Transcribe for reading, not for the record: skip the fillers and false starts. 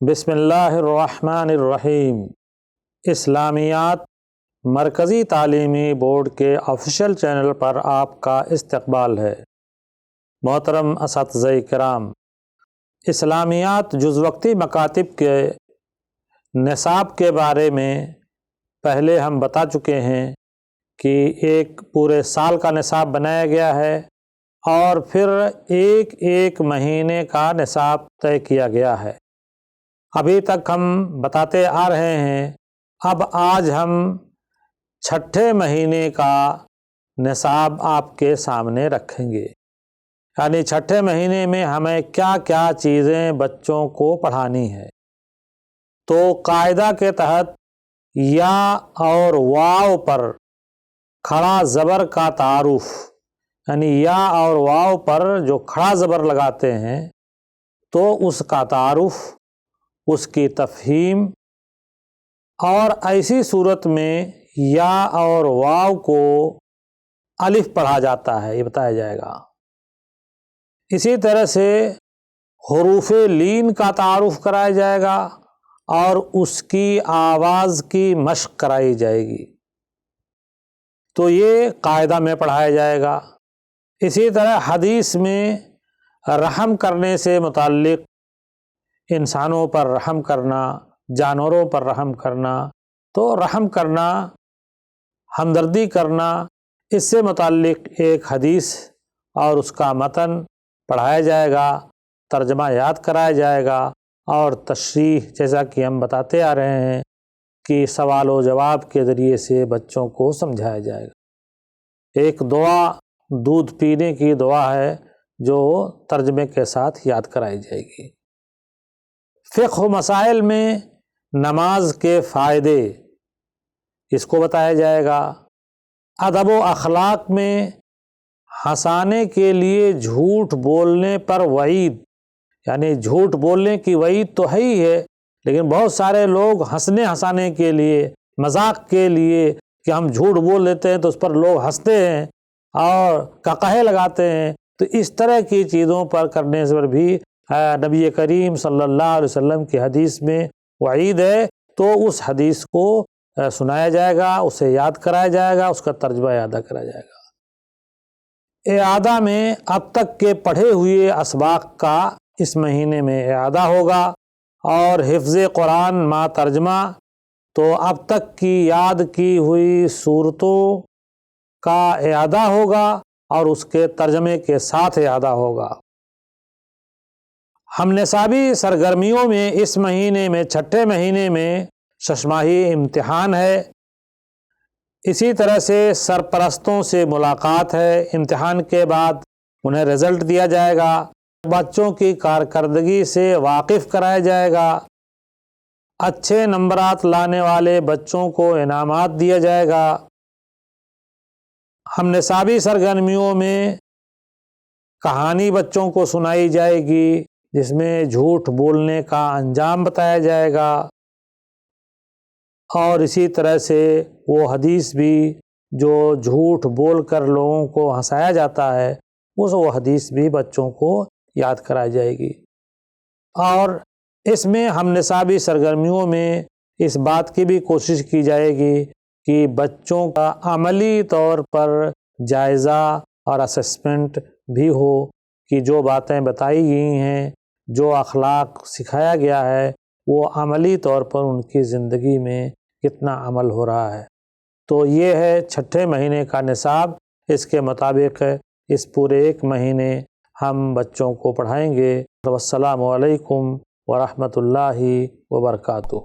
بسم اللہ الرحمن الرحیم۔ اسلامیات مرکزی تعلیمی بورڈ کے آفیشیل چینل پر آپ کا استقبال ہے۔ محترم اساتذہ کرام، اسلامیات جز وقتی مکاتب کے نصاب کے بارے میں پہلے ہم بتا چکے ہیں کہ ایک پورے سال کا نصاب بنایا گیا ہے اور پھر ایک ایک مہینے کا نصاب طے کیا گیا ہے۔ ابھی تک ہم بتاتے آ رہے ہیں، اب آج ہم چھٹے مہینے کا نصاب آپ کے سامنے رکھیں گے، یعنی چھٹے مہینے میں ہمیں کیا کیا چیزیں بچوں کو پڑھانی ہے۔ تو قاعدہ کے تحت یا اور واو پر کھڑا زبر کا تعارف، یعنی یا اور واو پر جو کھڑا زبر لگاتے ہیں تو اس کا تعارف، اس کی تفہیم، اور ایسی صورت میں یا اور واو کو الف پڑھا جاتا ہے، یہ بتایا جائے گا۔ اسی طرح سے حروف لین کا تعارف کرایا جائے گا اور اس کی آواز کی مشق کرائی جائے گی، تو یہ قاعدہ میں پڑھایا جائے گا۔ اسی طرح حدیث میں رحم کرنے سے متعلق، انسانوں پر رحم کرنا، جانوروں پر رحم کرنا، تو رحم کرنا، ہمدردی کرنا، اس سے متعلق ایک حدیث اور اس کا متن پڑھایا جائے گا، ترجمہ یاد کرایا جائے گا، اور تشریح جیسا کہ ہم بتاتے آ رہے ہیں کہ سوال و جواب کے ذریعے سے بچوں کو سمجھایا جائے گا۔ ایک دعا دودھ پینے کی دعا ہے جو ترجمے کے ساتھ یاد کرائی جائے گی۔ فقہ و مسائل میں نماز کے فائدے، اس کو بتایا جائے گا۔ ادب و اخلاق میں ہنسانے کے لیے جھوٹ بولنے پر وعید، یعنی جھوٹ بولنے کی وعید تو ہے ہی ہے، لیکن بہت سارے لوگ ہنسانے کے لیے، مذاق کے لیے کہ ہم جھوٹ بول لیتے ہیں تو اس پر لوگ ہنستے ہیں اور قہقہے لگاتے ہیں، تو اس طرح کی چیزوں پر کرنے پر بھی نبی کریم صلی اللہ علیہ وسلم کی حدیث میں وعید ہے، تو اس حدیث کو سنایا جائے گا، اسے یاد کرایا جائے گا، اس کا ترجمہ یاد کرایا جائے گا۔ اعادہ میں اب تک کے پڑھے ہوئے اسباق کا اس مہینے میں اعادہ ہوگا، اور حفظ قرآن ما ترجمہ، تو اب تک کی یاد کی ہوئی صورتوں کا اعادہ ہوگا اور اس کے ترجمے کے ساتھ اعادہ ہوگا۔ ہم نصابی سرگرمیوں میں اس مہینے میں، چھٹے مہینے میں ششماہی امتحان ہے، اسی طرح سے سرپرستوں سے ملاقات ہے، امتحان کے بعد انہیں رزلٹ دیا جائے گا، بچوں کی کارکردگی سے واقف کرایا جائے گا، اچھے نمبرات لانے والے بچوں کو انعامات دیا جائے گا۔ ہم نصابی سرگرمیوں میں کہانی بچوں کو سنائی جائے گی جس میں جھوٹ بولنے کا انجام بتایا جائے گا، اور اسی طرح سے وہ حدیث بھی جو جھوٹ بول کر لوگوں کو ہنسایا جاتا ہے، وہ حدیث بھی بچوں کو یاد کرائی جائے گی۔ اور اس میں ہم نصابی سرگرمیوں میں اس بات کی بھی کوشش کی جائے گی کہ بچوں کا عملی طور پر جائزہ اور اسسمنٹ بھی ہو کہ جو باتیں بتائی گئی ہیں، جو اخلاق سکھایا گیا ہے، وہ عملی طور پر ان کی زندگی میں کتنا عمل ہو رہا ہے۔ تو یہ ہے چھٹے مہینے کا نصاب، اس کے مطابق اس پورے ایک مہینے ہم بچوں کو پڑھائیں گے۔ والسلام علیکم ورحمۃ اللہ وبرکاتہ۔